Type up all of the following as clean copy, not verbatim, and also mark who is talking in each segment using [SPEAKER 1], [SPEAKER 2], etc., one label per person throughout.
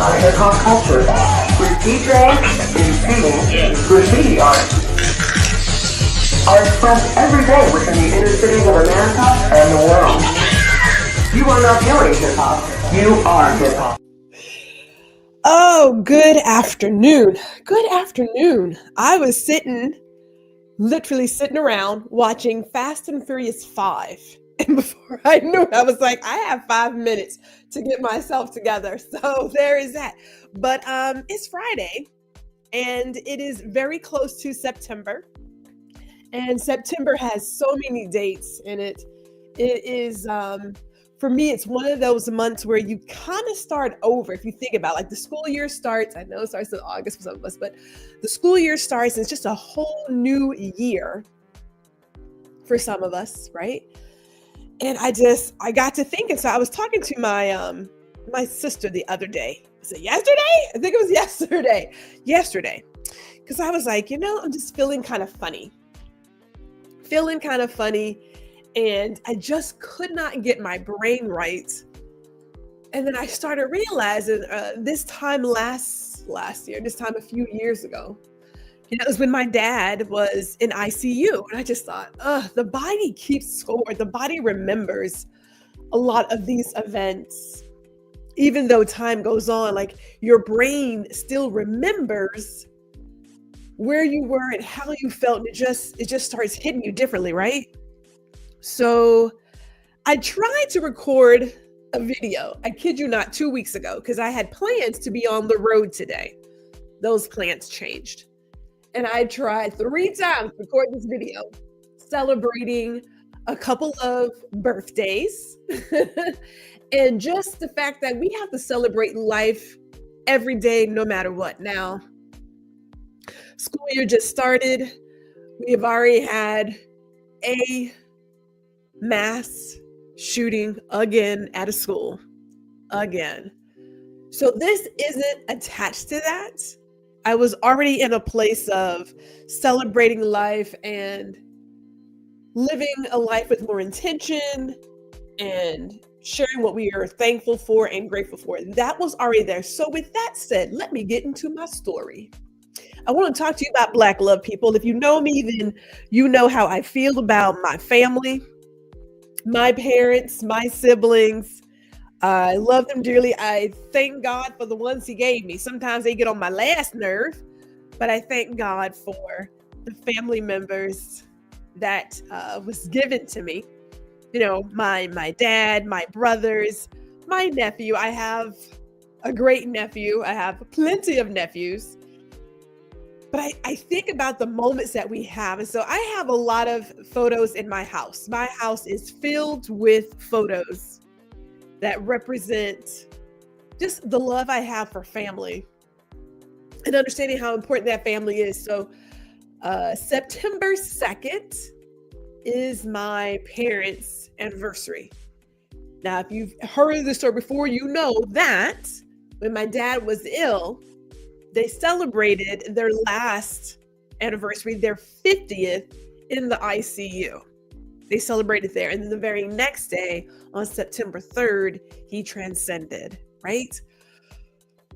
[SPEAKER 1] our hip-hop culture with DJs and singing graffiti art are expressed every day within the inner cities of America and the world. You are not doing hip-hop, you are hip-hop.
[SPEAKER 2] Oh, good afternoon. Good afternoon. I was literally sitting around watching Fast and Furious 5. And before I knew it, I was like, I have 5 minutes to get myself together. So there is that. But it's Friday and it is very close to September. And September has so many dates in it. It is, for me, it's one of those months where you kind of start over. If you think about like the school year starts, I know it starts in August for some of us, but the school year starts and it's just a whole new year for some of us, right? And I got to thinking. So I was talking to my sister the other day. Was it yesterday? I think it was yesterday. Because I was like, I'm just feeling kind of funny. And I just could not get my brain right. And then I started realizing this time last year, this time a few years ago, it was when my dad was in ICU. And I just thought, the body keeps score. The body remembers a lot of these events. Even though time goes on, like your brain still remembers where you were and how you felt. And it just starts hitting you differently, right? So I tried to record a video, I kid you not, 2 weeks ago, because I had plans to be on the road today. Those plans changed. And I tried 3 times to record this video, celebrating a couple of birthdays. And just the fact that we have to celebrate life every day, no matter what. Now, school year just started. We have already had a mass shooting again at a school. Again. So this isn't attached to that. I was already in a place of celebrating life and living a life with more intention and sharing what we are thankful for and grateful for. That was already there. So with that said, let me get into my story. I want to talk to you about Black love, people. If you know me, then you know how I feel about my family, my parents, my siblings. I love them dearly. I thank God for the ones he gave me. Sometimes they get on my last nerve, but I thank God for the family members that was given to me. My dad, my brothers, my nephew. I have a great nephew. I have plenty of nephews. But I think about the moments that we have. And so I have a lot of photos in my house. My house is filled with photos that represent just the love I have for family and understanding how important that family is. So September 2nd is my parents' anniversary. Now, if you've heard of this story before, you know that when my dad was ill, they celebrated their last anniversary, their 50th, in the ICU. They celebrated there. And then the very next day, on September 3rd, he transcended, right?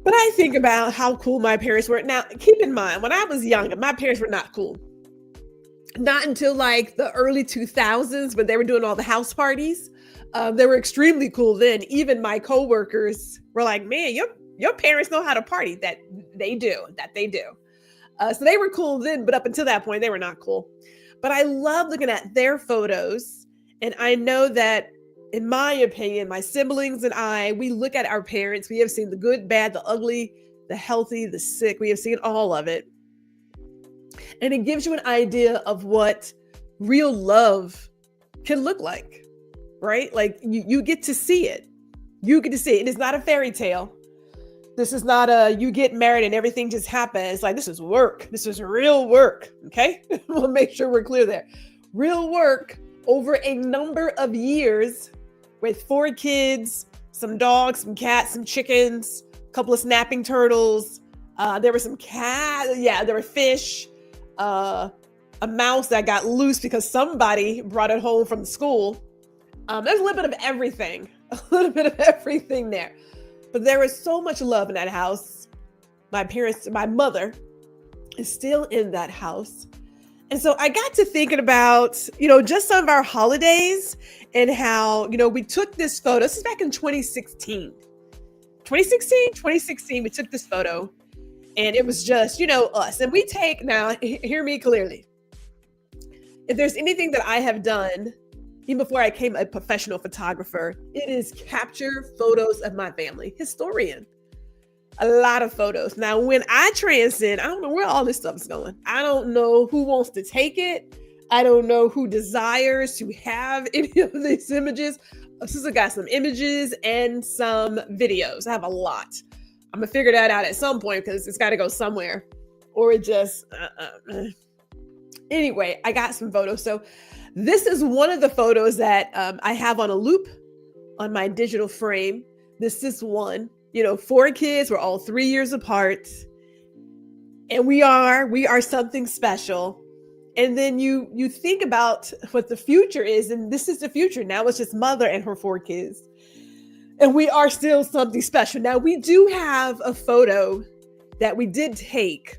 [SPEAKER 2] But I think about how cool my parents were. Now, keep in mind, when I was younger, my parents were not cool. Not until like the early 2000s, when they were doing all the house parties. They were extremely cool then. Even my coworkers were like, man, your parents know how to party. That they do. So they were cool then, but up until that point, they were not cool. But I love looking at their photos. And I know that, in my opinion, my siblings and I, we look at our parents. We have seen the good, bad, the ugly, the healthy, the sick. We have seen all of it. And it gives you an idea of what real love can look like, right? Like you get to see it. You get to see it. It is not a fairy tale. This is not you get married and everything just happens. Like, this is work. This is real work. Okay. We'll make sure we're clear there. Real work over a number of years with 4 kids, some dogs, some cats, some chickens, a couple of snapping turtles. There were some cats. Yeah, there were fish. A mouse that got loose because somebody brought it home from school. There's a little bit of everything. A little bit of everything there. But there was so much love in that house. My mother is still in that house. And so I got to thinking about, just some of our holidays and how, we took this photo. This is back in 2016. 2016, we took this photo and it was just, us. And we take, now, hear me clearly. If there's anything that I have done, even before I became a professional photographer, it is capture photos of my family. Historian. A lot of photos. Now, when I transcend, I don't know where all this stuff is going. I don't know who wants to take it. I don't know who desires to have any of these images. Sister got some images and some videos. I have a lot. I'm gonna figure that out at some point because it's got to go somewhere, or it just. Anyway, I got some photos. So this is one of the photos that I have on a loop on my digital frame. This is one. 4 kids, we're all 3 years apart. And we are something special. And then you think about what the future is, and this is the future. Now it's just mother and her 4 kids. And we are still something special. Now we do have a photo that we did take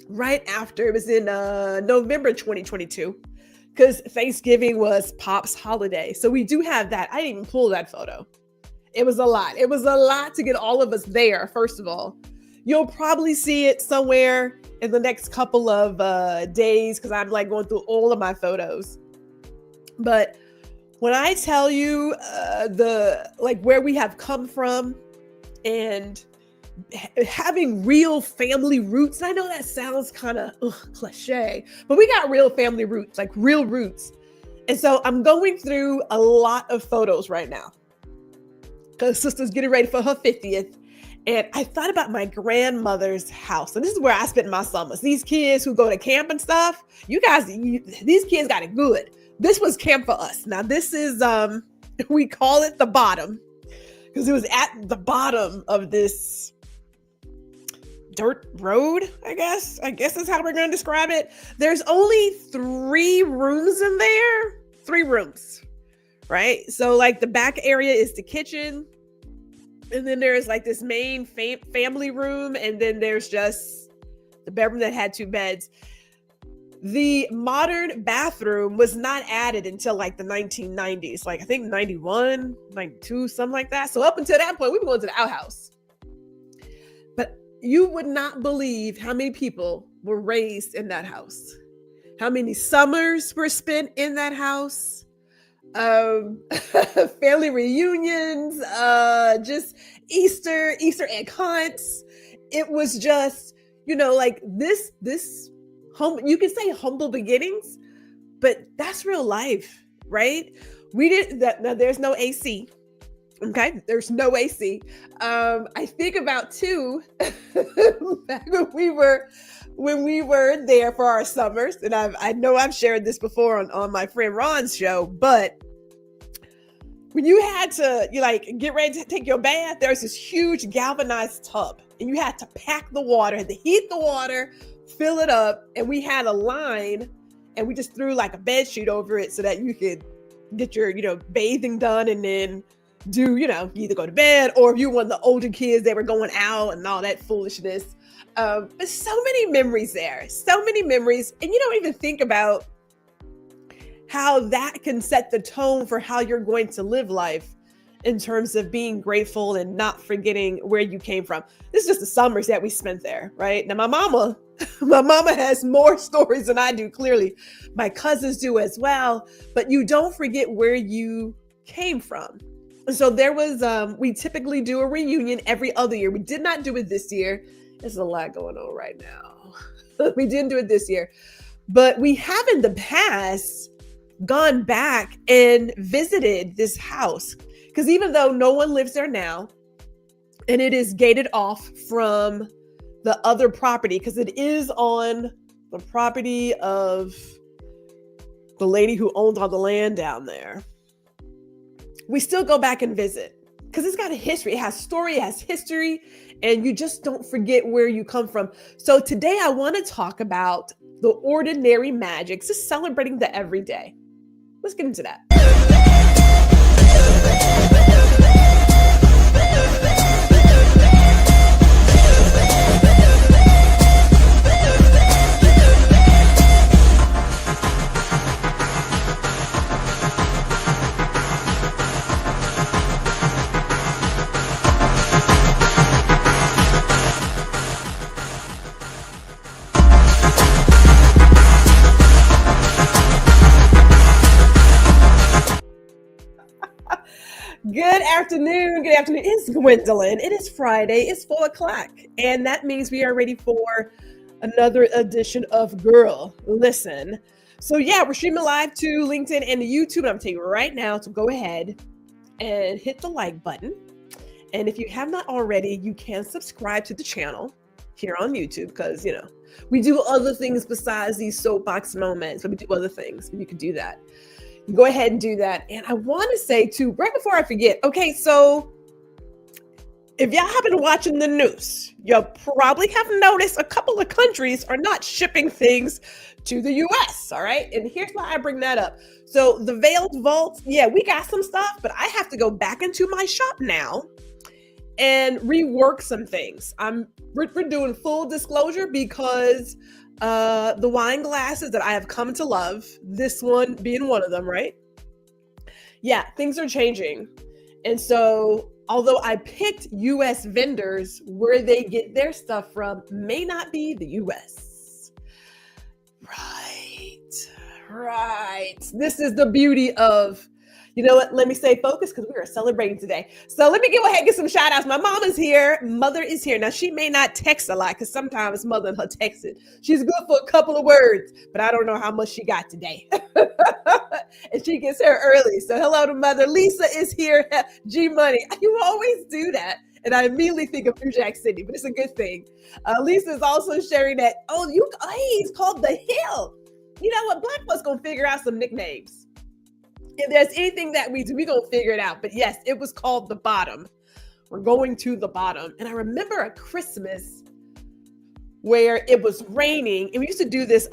[SPEAKER 2] right after. It was in November 2022, because Thanksgiving was Pop's holiday. So we do have that. I didn't even pull that photo. It was a lot. It was a lot to get all of us there, first of all. You'll probably see it somewhere in the next couple of days, because I'm like going through all of my photos. But when I tell you where we have come from and having real family roots, and I know that sounds kind of cliche, but we got real family roots, like real roots. And so I'm going through a lot of photos right now, because sister's getting ready for her 50th. And I thought about my grandmother's house. And this is where I spent my summers. These kids who go to camp and stuff, these kids got it good. This was camp for us. Now this is, we call it the bottom, because it was at the bottom of this dirt road, I guess that's how we're going to describe it. There's only 3 rooms in there, 3 rooms. Right? So like the back area is the kitchen. And then there's like this main family room. And then there's just the bedroom that had 2 beds. The modern bathroom was not added until like the 1990s. Like I think 91, 92, something like that. So up until that point, we were going to the outhouse. But you would not believe how many people were raised in that house. How many summers were spent in that house. Family reunions, just Easter egg hunts. It was just, like this home, you can say humble beginnings, but that's real life, right? We did that. Now there's no AC. Okay. There's no AC. I think about too, back when we were there for our summers, and I know I've shared this before on my friend Ron's show, but when you had to get ready to take your bath, there was this huge galvanized tub, and you had to pack the water, had to heat the water, fill it up, and we had a line, and we just threw like a bed sheet over it so that you could get your bathing done, and then do either go to bed, or if you were one of the older kids, they were going out and all that foolishness. But so many memories there, so many memories. And you don't even think about how that can set the tone for how you're going to live life in terms of being grateful and not forgetting where you came from. This is just the summers that we spent there, right? Now, my mama has more stories than I do, clearly. My cousins do as well, but you don't forget where you came from. And so there was, we typically do a reunion every other year. We did not do it this year. There's a lot going on right now. We didn't do it this year, but we have in the past gone back and visited this house, because even though no one lives there now, and it is gated off from the other property, because it is on the property of the lady who owned all the land down there, we still go back and visit, because it's got a history. It has story, it has history, and you just don't forget where you come from. So today I want to talk about the ordinary magic, just celebrating the everyday. Let's get into that. Good afternoon. Good afternoon. It's Gwendolyn. It is Friday. It's 4 o'clock. And that means we are ready for another edition of Guuuuurl. Listen. So yeah, we're streaming live to LinkedIn and YouTube. And I'm telling you right now to go ahead and hit the like button. And if you have not already, you can subscribe to the channel here on YouTube because, you know, we do other things besides these soapbox moments, but we do other things. And you can do that. Go ahead and do that. And I want to say too, right before I forget, okay, so if y'all have been watching the news, you'll probably have noticed a couple of countries are not shipping things to the US, all right? And here's why I bring that up. So the veiled vault, yeah, we got some stuff, but I have to go back into my shop now and rework some things. We're doing full disclosure because the wine glasses that I have come to love, this one being one of them, right? Yeah, things are changing. And so, although I picked US vendors, where they get their stuff from may not be the US. Right. This is the beauty of, you know what? Let me stay focused because we are celebrating today. So let me go ahead and get some shout outs. My mom is here. Mother is here. Now, she may not text a lot because sometimes mother and her text it. She's good for a couple of words, but I don't know how much she got today. And she gets here early. So hello to mother. Lisa is here. G Money. You always do that. And I immediately think of New Jack City, but it's a good thing. Lisa is also sharing that, he's called The Hill. You know what? Black folks gonna figure out some nicknames. If there's anything that we do, we're going to figure it out. But yes, it was called The Bottom. We're going to the bottom. And I remember a Christmas where it was raining and we used to do this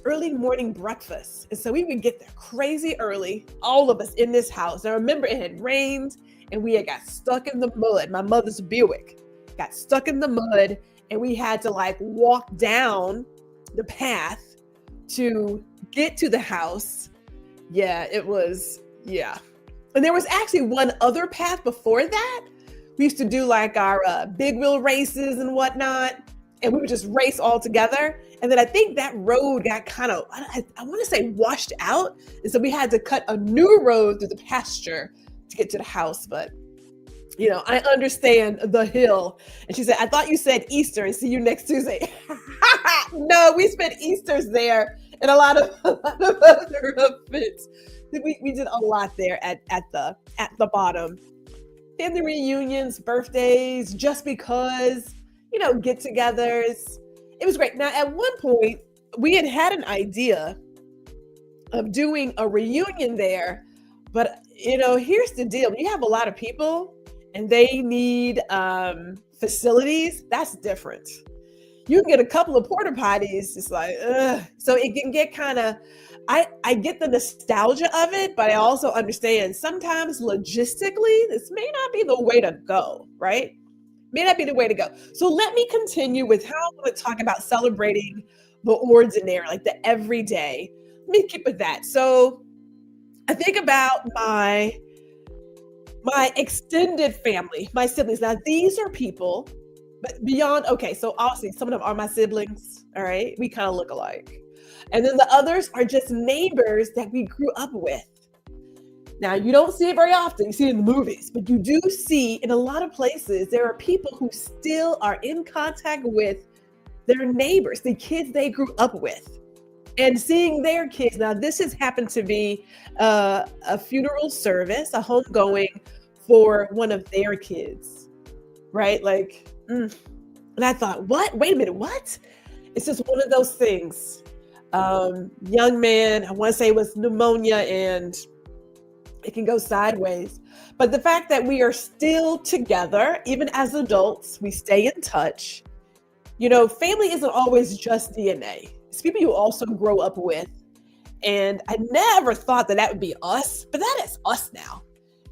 [SPEAKER 2] early morning breakfast. And so we would get there crazy early, all of us in this house. And I remember it had rained and we had got stuck in the mud. My mother's Buick got stuck in the mud and we had to like walk down the path to get to the house. Yeah, it was, yeah. And there was actually one other path before that. We used to do like our big wheel races and whatnot, and we would just race all together. And then I think that road got kind of, I want to say washed out. And so we had to cut a new road through the pasture to get to the house. But, you know, I understand The Hill. And she said, I thought you said Easter and see you next Tuesday. No, we spent Easters there. And a lot of other events. We did a lot there at the bottom. Family reunions, birthdays, just because, you know, get-togethers. It was great. Now, at one point, we had an idea of doing a reunion there. But, you know, here's the deal. When you have a lot of people and they need facilities, that's different. You can get a couple of porta potties. It's like, ugh. So it can get kind of, I get the nostalgia of it, but I also understand sometimes logistically, this may not be the way to go, right? May not be the way to go. So let me continue with how I want to talk about celebrating the ordinary, like the everyday. Let me keep with that. So I think about my extended family, my siblings. Now, these are people. But beyond, okay, so obviously some of them are my siblings, all right? We kind of look alike. And then the others are just neighbors that we grew up with. Now, you don't see it very often. You see it in the movies, but you do see in a lot of places, there are people who still are in contact with their neighbors, the kids they grew up with, and seeing their kids. Now, this has happened to be a funeral service, a homegoing for one of their kids, right? Like, and I thought, what? Wait a minute, what? It's just one of those things. Young man, I want to say it was pneumonia and it can go sideways. But the fact that we are still together, even as adults, we stay in touch. You know, family isn't always just DNA. It's people you also grow up with. And I never thought that would be us, but that is us now.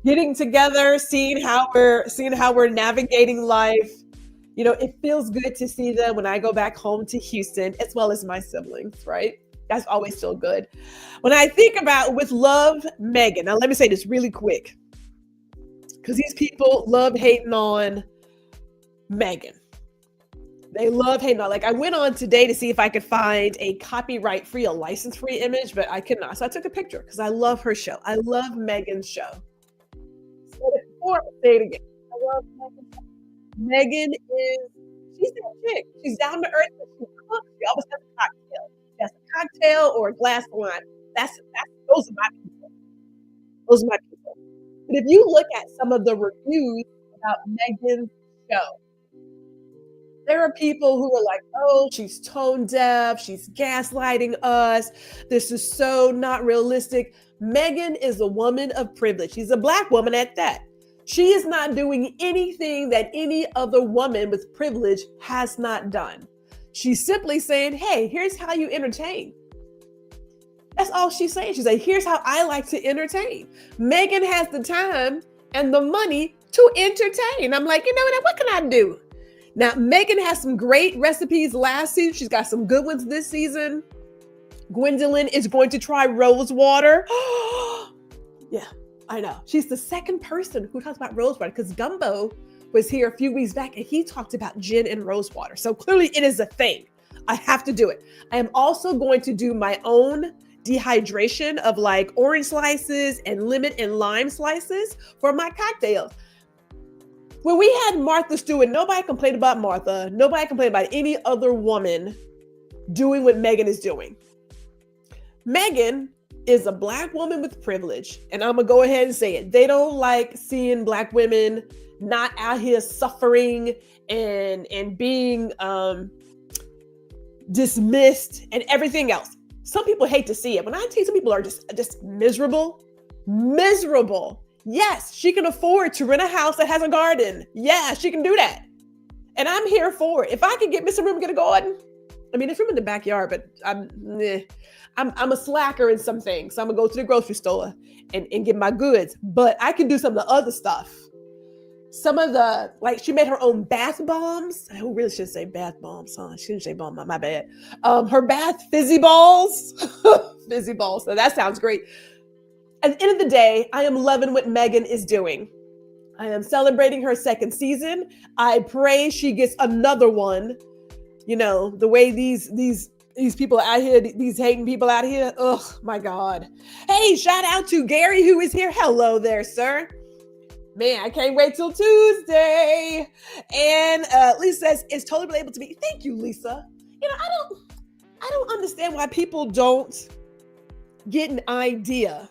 [SPEAKER 2] Getting together, seeing how we're navigating life. You know, it feels good to see them when I go back home to Houston, as well as my siblings, right? That's always still good. When I think about with love, Megan, now let me say this really quick, because these people love hating on Megan. They love hating on, like I went on today to see if I could find a copyright-free, a license-free image, but I could not. So I took a picture because I love her show. I love Megan's show. said it before, I'll say it again. I love Megan. Megan she's that chick. She's down to earth, but she cooks. She always has a cocktail. She has a cocktail or a glass of wine. Those are my people. Those are my people. But if you look at some of the reviews about Megan's show, there are people who are like, oh, she's tone deaf. She's gaslighting us. This is so not realistic. Megan is a woman of privilege. She's a Black woman at that. She is not doing anything that any other woman with privilege has not done. She's simply saying, hey, here's how you entertain. That's all she's saying. She's like, here's how I like to entertain. Megan has the time and the money to entertain. I'm like, you know what can I do? Now, Megan has some great recipes last season. She's got some good ones this season. Gwendolyn is going to try rose water. Yeah, I know. She's the second person who talks about rose water because Gumbo was here a few weeks back and he talked about gin and rose water. So clearly it is a thing. I have to do it. I am also going to do my own dehydration of like orange slices and lemon and lime slices for my cocktails. When we had Martha Stewart, nobody complained about Martha. Nobody complained about any other woman doing what Megan is doing. Megan is a Black woman with privilege. And I'm going to go ahead and say it. They don't like seeing Black women not out here suffering and being dismissed and everything else. Some people hate to see it. When I tell you some people are just miserable. Yes, she can afford to rent a house that has a garden. Yeah, she can do that. And I'm here for it. If I could get me some room to get a garden, I mean, there's room in the backyard, but I'm a slacker in some things. So I'm gonna go to the grocery store and get my goods. But I can do some of the other stuff. Some of the, like she made her own bath bombs. I really should say bath bombs, huh? She didn't say bomb, my bad. Her bath fizzy balls. Fizzy balls. So that sounds great. At the end of the day, I am loving what Megan is doing. I am celebrating her second season. I pray she gets another one. You know, the way these people out here, these hating people out here. Oh my God. Hey, shout out to Gary who is here. Hello there, sir. Man, I can't wait till Tuesday. And Lisa says it's totally able to be. Thank you, Lisa. You know, I don't understand why people don't get an idea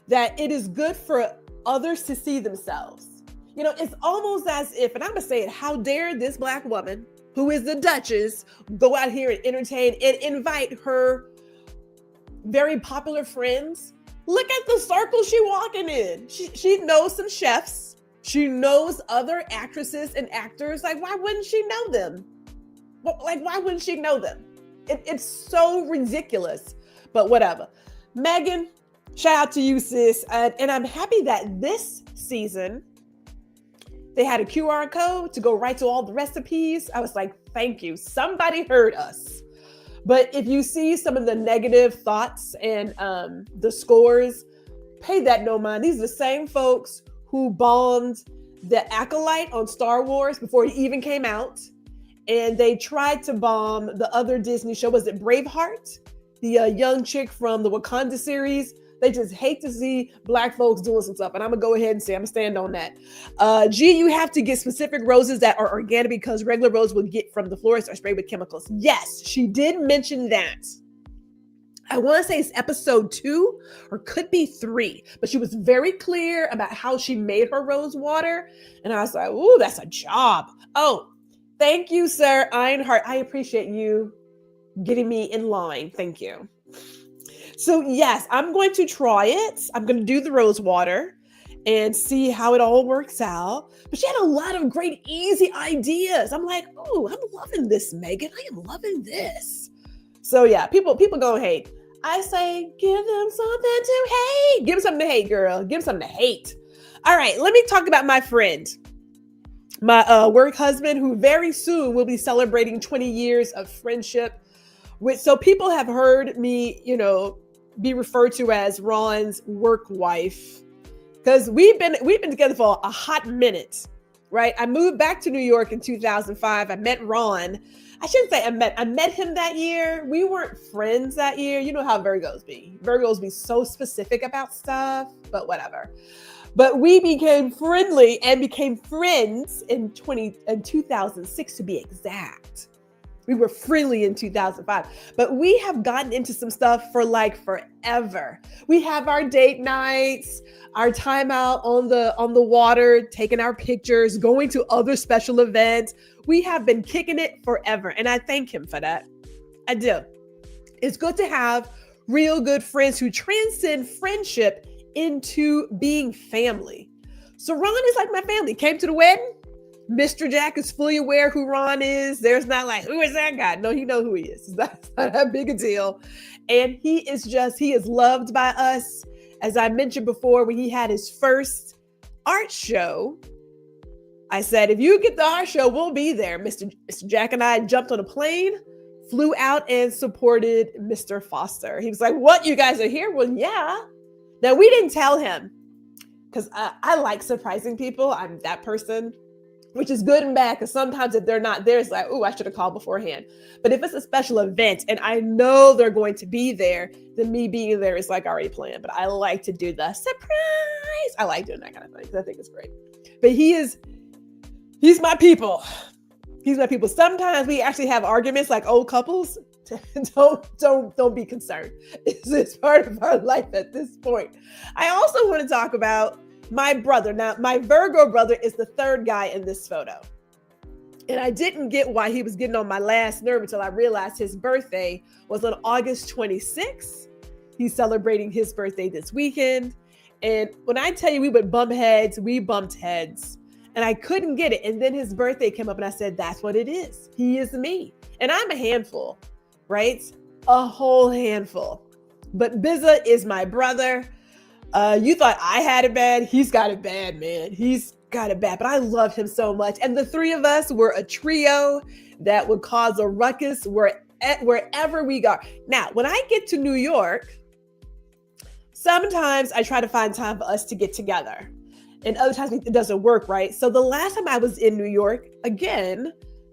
[SPEAKER 2] that it is good for others to see themselves. You know, it's almost as if, and I'm gonna say it, how dare this Black woman, who is the Duchess, go out here and entertain and invite her very popular friends. Look at the circle she walking in. She knows some chefs. She knows other actresses and actors. Like, why wouldn't she know them? Like, why wouldn't she know them? It's so ridiculous, but whatever. Megan, shout out to you, sis. And I'm happy that this season, they had a QR code to go right to all the recipes. I was like, thank you. Somebody heard us. But if you see some of the negative thoughts and the scores, pay that no mind. These are the same folks who bombed the Acolyte on Star Wars before it even came out. And they tried to bomb the other Disney show. Was it Braveheart? The young chick from the Wakanda series. They just hate to see Black folks doing some stuff. And I'm going to go ahead and say, I'm going to stand on that. G, you have to get specific roses that are organic because regular roses will get from the florist are sprayed with chemicals. Yes, she did mention that. I want to say it's episode 2 or could be 3, but she was very clear about how she made her rose water. And I was like, ooh, that's a job. Oh, thank you, sir. Ironheart. I appreciate you getting me in line. Thank you. So yes, I'm going to try it. I'm going to do the rose water and see how it all works out. But she had a lot of great, easy ideas. I'm like, oh, I'm loving this, Megan. I am loving this. So yeah, people gonna hate. I say, give them something to hate. Give them something to hate, girl. Give them something to hate. All right, let me talk about my friend, my work husband, who very soon will be celebrating 20 years of friendship. So people have heard me, you know, be referred to as Ron's work wife because we've been together for a hot minute, right? I moved back to New York in 2005. I met Ron. I shouldn't say I met him that year. We weren't friends that year. You know how Virgos be. Virgos be so specific about stuff, but whatever. But we became friendly and became friends in 2006 to be exact. We were friendly in 2005, but we have gotten into some stuff for like forever. We have our date nights, our time out on the water, taking our pictures, going to other special events. We have been kicking it forever, and I thank him for that. I do. It's good to have real good friends who transcend friendship into being family. So Ron is like my family. Came to the wedding. Mr. Jack is fully aware who Ron is. There's not like, who is that guy? No, he knows who he is. It's not that big a deal. And he is loved by us. As I mentioned before, when he had his first art show, I said, if you get the art show, we'll be there. Mr. Jack and I jumped on a plane, flew out and supported Mr. Foster. He was like, what, you guys are here? Well, yeah. Now, we didn't tell him because I like surprising people. I'm that person, which is good and bad because sometimes if they're not there, it's like, oh, I should have called beforehand. But if it's a special event and I know they're going to be there, then me being there is like already planned. But I like to do the surprise. I like doing that kind of thing because I think it's great. But he's my people. He's my people. Sometimes we actually have arguments like old couples. Don't be concerned. It's part of our life at this point. I also want to talk about my brother. Now, my Virgo brother is the third guy in this photo. And I didn't get why he was getting on my last nerve until I realized his birthday was on August 26th. He's celebrating his birthday this weekend. And when I tell you we would bump heads, we bumped heads. And I couldn't get it. And then his birthday came up and I said, that's what it is. He is me. And I'm a handful, right? A whole handful. But Bizza is my brother. You thought I had it bad. He's got it bad, man. He's got it bad, but I love him so much. And the three of us were a trio that would cause a ruckus wherever we go. Now, when I get to New York, sometimes I try to find time for us to get together. And other times it doesn't work, right? So the last time I was in New York, again,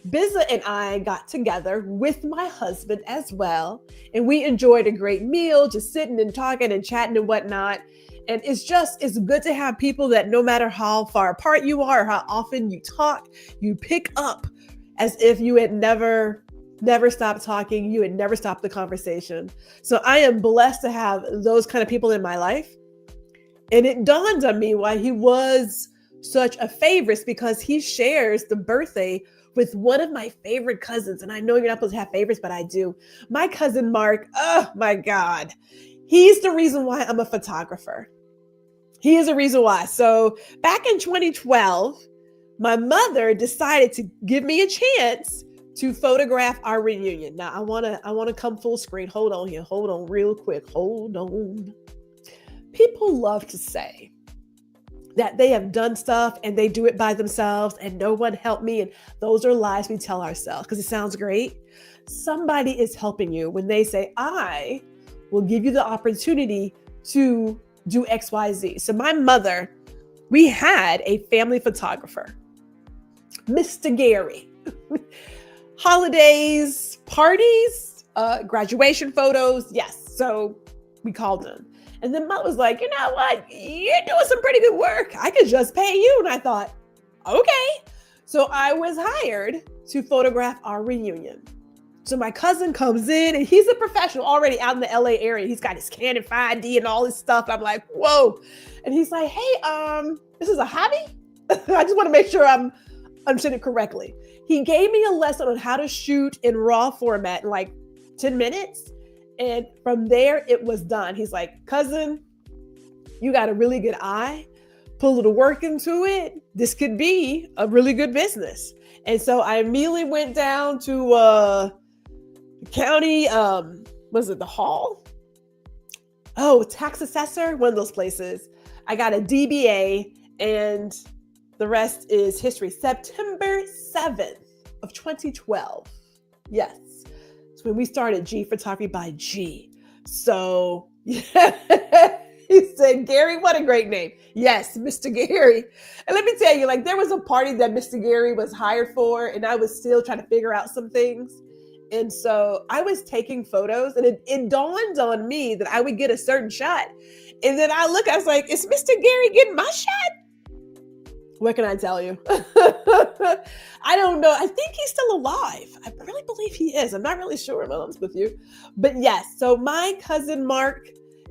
[SPEAKER 2] Bizza and I got together with my husband as well. And we enjoyed a great meal, just sitting and talking and chatting and whatnot. And it's good to have people that no matter how far apart you are or how often you talk, you pick up as if you had never stopped talking. You had never stopped the conversation. So I am blessed to have those kind of people in my life. And it dawned on me why he was such a favorite, because he shares the birthday with one of my favorite cousins. And I know you're not supposed to have favorites, but I do. My cousin Mark, oh my God. He's the reason why I'm a photographer. He is a reason why. So back in 2012, my mother decided to give me a chance to photograph our reunion. Now I want to come full screen. Hold on here. Hold on real quick. Hold on. People love to say that they have done stuff and they do it by themselves and no one helped me. And those are lies we tell ourselves because it sounds great. Somebody is helping you when they say, I will give you the opportunity to do X, Y, Z. So my mother, we had a family photographer, Mr. Gary. Holidays, parties, graduation photos. Yes. So we called him. And then Mom was like, you know what? You're doing some pretty good work. I could just pay you. And I thought, okay. So I was hired to photograph our reunion. So my cousin comes in and he's a professional already out in the LA area. He's got his Canon 5D and all this stuff. I'm like, whoa. And he's like, hey, this is a hobby? I just want to make sure I'm understanding it correctly. He gave me a lesson on how to shoot in RAW format in like 10 minutes. And from there, it was done. He's like, cousin, you got a really good eye. Put a little work into it. This could be a really good business. And so I immediately went down to county, was it the hall? Oh, tax assessor, one of those places. I got a DBA and the rest is history. September 7th of 2012. Yes. When we started G Photography by G. So yeah. He said, Gary, what a great name. Yes, Mr. Gary. And let me tell you, like there was a party that Mr. Gary was hired for and I was still trying to figure out some things. And so I was taking photos and it dawned on me that I would get a certain shot And then I was like, is Mr. Gary getting my shot? What can I tell you? I don't know. I think he's still alive. I really believe he is. I'm not really sure, if I'm honest with you. But yes, so my cousin Mark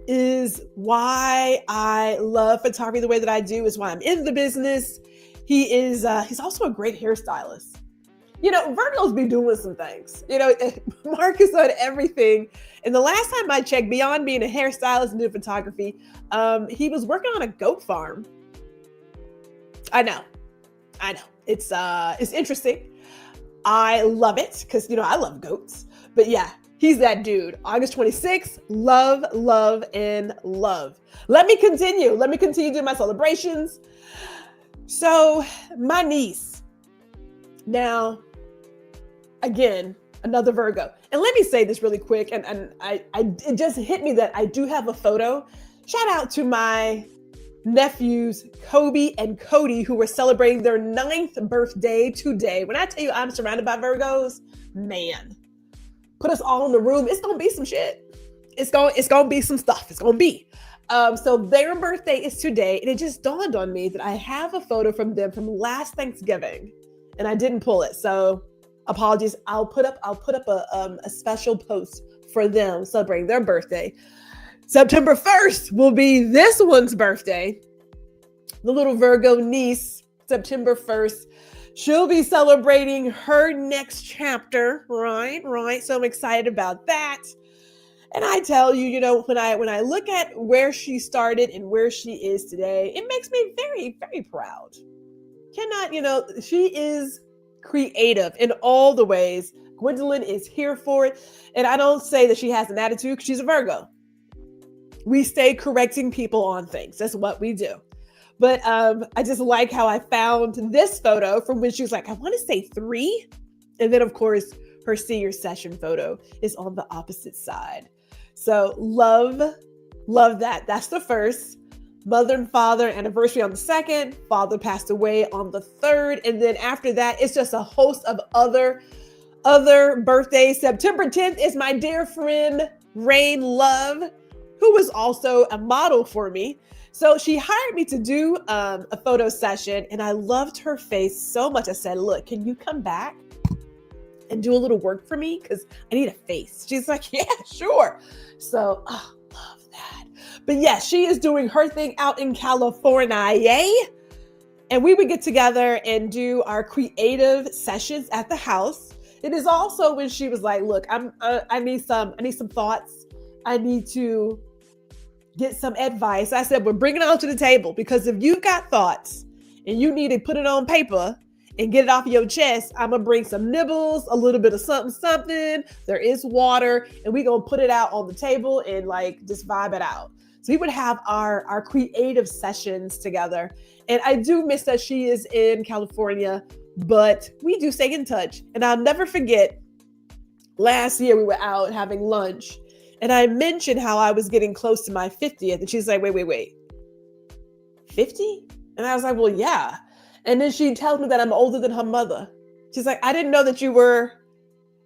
[SPEAKER 2] is why I love photography the way that I do, is why I'm in the business. He's also a great hairstylist. You know, Virgos be doing some things. You know, Mark is on everything. And the last time I checked, beyond being a hairstylist and doing photography, he was working on a goat farm. I know. It's interesting. I love it because, you know, I love goats. But yeah, he's that dude. August 26th, love, love, and love. Let me continue doing my celebrations. So my niece, now, again, another Virgo. And let me say this really quick. And it just hit me that I do have a photo. Shout out to my nephews, Kobe and Cody, who were celebrating their 9th birthday today. When I tell you I'm surrounded by Virgos, man, put us all in the room. It's going to be some shit. It's going to be some stuff. It's going to be. So their birthday is today. And it just dawned on me that I have a photo from them from last Thanksgiving and I didn't pull it. So apologies. I'll put up a special post for them celebrating their birthday. September 1st will be this one's birthday. The little Virgo niece, September 1st. She'll be celebrating her next chapter, right? So I'm excited about that. And I tell you, you know, when I look at where she started and where she is today, it makes me very, very proud. She is creative in all the ways. Gwendolyn is here for it. And I don't say that she has an attitude because she's a Virgo. We stay correcting people on things. That's what we do. But I just like how I found this photo from when she was like, I want to say 3. And then, of course, her senior session photo is on the opposite side. So love that. That's the first. Mother and father anniversary on the 2nd. Father passed away on the 3rd. And then after that, it's just a host of other birthdays. September 10th is my dear friend, Rain Love, who was also a model for me. So she hired me to do a photo session and I loved her face so much. I said, look, can you come back and do a little work for me? Because I need a face. She's like, yeah, sure. So, love that. But yeah, she is doing her thing out in California, yay. And we would get together and do our creative sessions at the house. It is also when she was like, look, I need some thoughts. I need to get some advice. I said, we're bringing it onto the table because if you've got thoughts and you need to put it on paper and get it off your chest, I'm going to bring some nibbles, a little bit of something. There is water and we're going to put it out on the table and like just vibe it out. So we would have our creative sessions together. And I do miss that she is in California, but we do stay in touch. And I'll never forget, last year we were out having lunch and I mentioned how I was getting close to my 50th. And she's like, wait, 50? And I was like, well, yeah. And then she tells me that I'm older than her mother. She's like, I didn't know that you were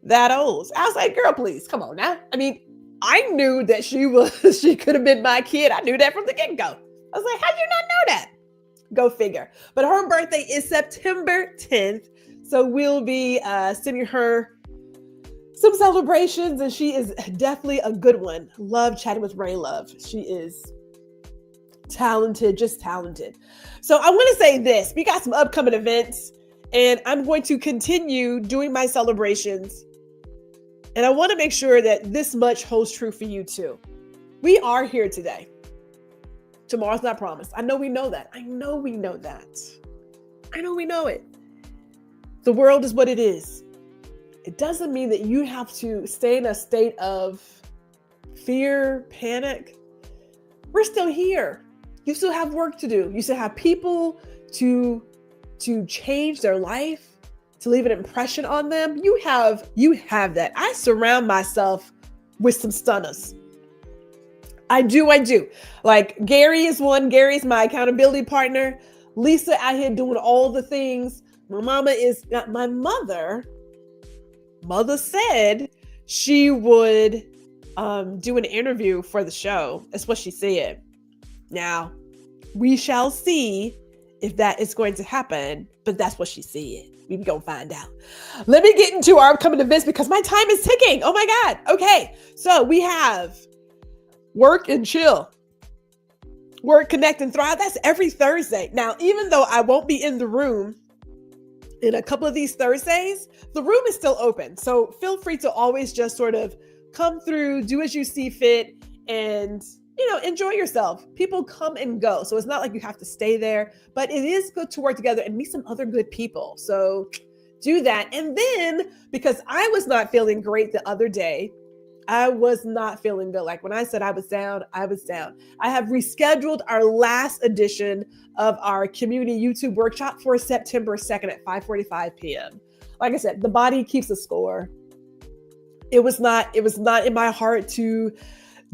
[SPEAKER 2] that old. I was like, girl, please, come on now. I mean, I knew that she could have been my kid. I knew that from the get-go. I was like, how'd you not know that? Go figure. But her birthday is September 10th. So we'll be sending her some celebrations, and she is definitely a good one. Love chatting with Ray Love. She is talented, just talented. So I want to say this. We got some upcoming events, and I'm going to continue doing my celebrations. And I want to make sure that this much holds true for you too. We are here today. Tomorrow's not promised. I know we know that. I know we know it. The world is what it is. It doesn't mean that you have to stay in a state of fear, panic. We're still here. You still have work to do. You still have people to change their life, to leave an impression on them. You have that. I surround myself with some stunners. I do. Like Gary is one. Gary's my accountability partner. Lisa out here doing all the things. My mama is not my mother. Mother said she would do an interview for the show. That's what she said. Now, we shall see if that is going to happen, but that's what she said. We gonna find out. Let me get into our upcoming events because my time is ticking. Oh my God. Okay. So we have Work and Chill. Work, Connect, and Thrive. That's every Thursday. Now, even though I won't be in the room in a couple of these Thursdays, the room is still open. So feel free to always just sort of come through, do as you see fit, and enjoy yourself. People come and go. So it's not like you have to stay there, but it is good to work together and meet some other good people. So do that. And then, because I was not feeling great the other day, I was not feeling good. Like when I said I was down, I was down. I have rescheduled our last edition of our community YouTube workshop for September 2nd at 5:45 p.m. Like I said, the body keeps a score. It was not in my heart to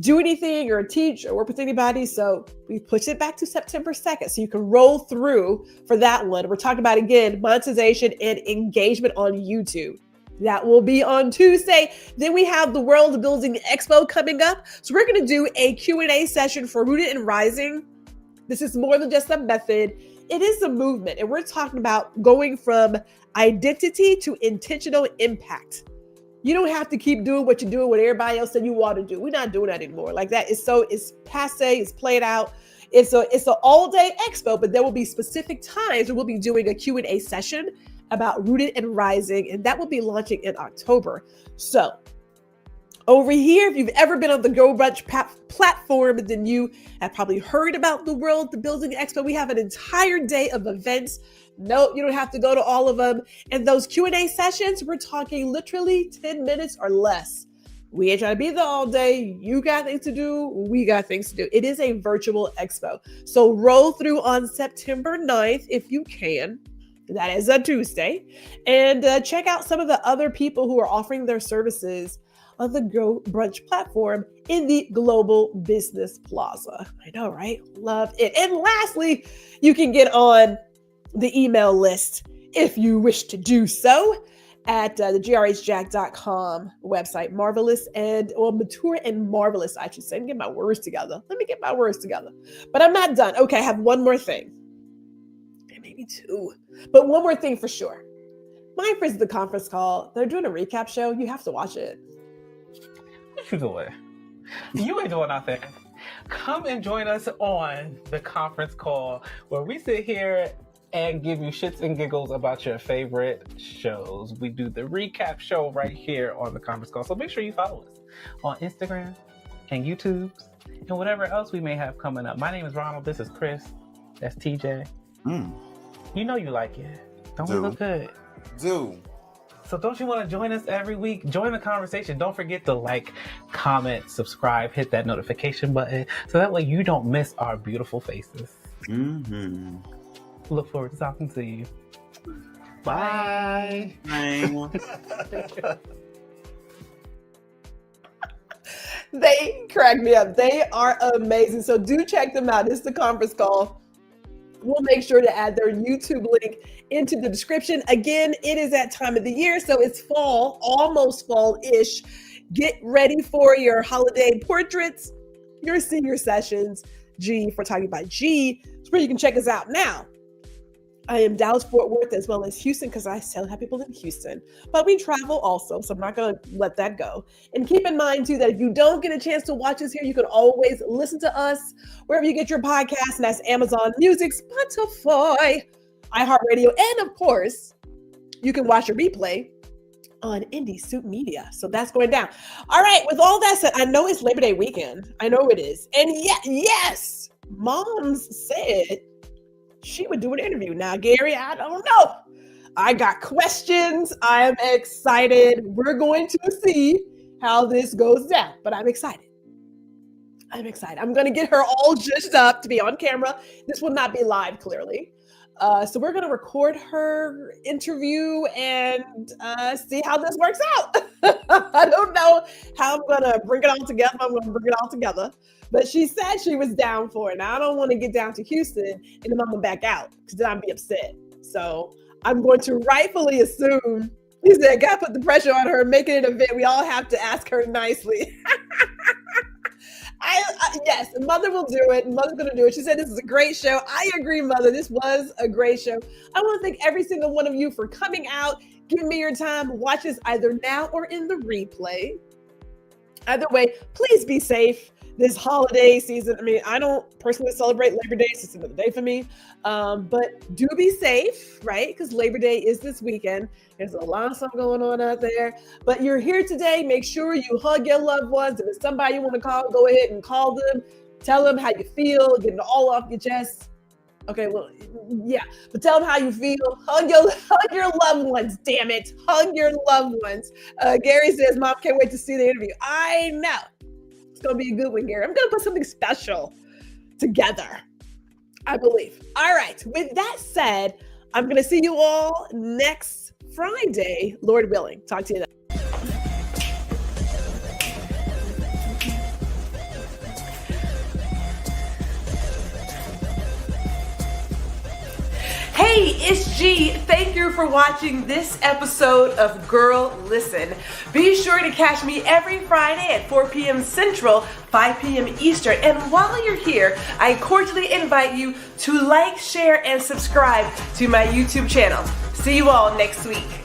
[SPEAKER 2] do anything or teach or work with anybody. So we pushed it back to September 2nd. So you can roll through for that one. We're talking about, again, monetization and engagement on YouTube. That will be on Tuesday. Then we have the World Building Expo coming up. So we're going to do a Q&A session for Rooted and Rising. This is more than just a method. It is a movement. And we're talking about going from identity to intentional impact. You don't have to keep doing what you're doing, what everybody else said you want to do. We're not doing that anymore. Like that is it's passe, it's played out. It's an all-day expo, but there will be specific times where we'll be doing a Q&A session about Rooted and Rising, and that will be launching in October. So over here, if you've ever been on the Go Brunch platform, then you have probably heard about the World Building Expo. We have an entire day of events. No, you don't have to go to all of them. And those Q&A sessions, we're talking literally 10 minutes or less. We ain't trying to be there all day. You got things to do. We got things to do. It is a virtual expo. So roll through on September 9th if you can. That is a Tuesday. And check out some of the other people who are offering their services on the Go Brunch platform in the Global Business Plaza. I know, right? Love it. And lastly, you can get on the email list if you wish to do so at the grhjack.com website. Mature and marvelous, I should say. Let me get my words together. But I'm not done. Okay, I have one more thing. Maybe two. But one more thing for sure. My friends at the conference call, they're doing a recap show. You have to watch it.
[SPEAKER 3] What you doing? You ain't doing nothing. Come and join us on the conference call where we sit here and give you shits and giggles about your favorite shows. We do the recap show right here on the conference call. So make sure you follow us on Instagram and YouTube and whatever else we may have coming up. My name is Ronald. This is Chris. That's TJ. You know you like it. Don't we look good?
[SPEAKER 4] Do.
[SPEAKER 3] So don't you want to join us every week? Join the conversation. Don't forget to like, comment, subscribe, hit that notification button so that way you don't miss our beautiful faces.
[SPEAKER 4] Mm-hmm.
[SPEAKER 3] Look forward to talking to you.
[SPEAKER 4] Bye. Bye.
[SPEAKER 2] They crack me up. They are amazing. So do check them out. It's the conference call. We'll make sure to add their YouTube link into the description. Again, it is that time of the year, so it's fall, almost fall-ish. Get ready for your holiday portraits, your senior sessions. G, if we're talking about G, it's where you can check us out now. I am Dallas-Fort Worth as well as Houston because I still have people in Houston. But we travel also, so I'm not going to let that go. And keep in mind, too, that if you don't get a chance to watch us here, you can always listen to us wherever you get your podcast, and that's Amazon Music, Spotify, iHeartRadio, and, of course, you can watch a replay on Indie Soup Media. So that's going down. All right, with all that said, I know it's Labor Day weekend. I know it is. And yes, Moms said she would do an interview. Now, Gary, I don't know. I got questions. I am excited. We're going to see how this goes down, but I'm excited. I'm going to get her all judged up to be on camera. This will not be live, clearly. So we're going to record her interview and see how this works out. I don't know how I'm going to bring it all together. But she said she was down for it. Now, I don't want to get down to Houston and then I'm going to back out because then I'd be upset. So I'm going to rightfully assume, he said, got to put the pressure on her, make it an event. We all have to ask her nicely. Yes, Mother will do it. Mother's going to do it. She said this is a great show. I agree, Mother. This was a great show. I want to thank every single one of you for coming out, giving me your time. Watch this either now or in the replay. Either way, please be safe this holiday season. I mean, I don't personally celebrate Labor Day. It's just another day for me. But do be safe, right? Because Labor Day is this weekend. There's a lot of stuff going on out there. But you're here today. Make sure you hug your loved ones. If it's somebody you want to call, go ahead and call them. Tell them how you feel. Get it all off your chest. Okay, well, yeah. But tell them how you feel. Hug your loved ones, damn it. Hug your loved ones. Gary says, Mom, can't wait to see the interview. I know. It's going to be a good one, Gary. I'm going to put something special together, I believe. All right. With that said, I'm going to see you all next Friday, Lord willing. Talk to you then. Hey, it's G. Thank you for watching this episode of Girl Listen. Be sure to catch me every Friday at 4 p.m. Central, 5 p.m. Eastern. And while you're here, I cordially invite you to like, share, and subscribe to my YouTube channel. See you all next week.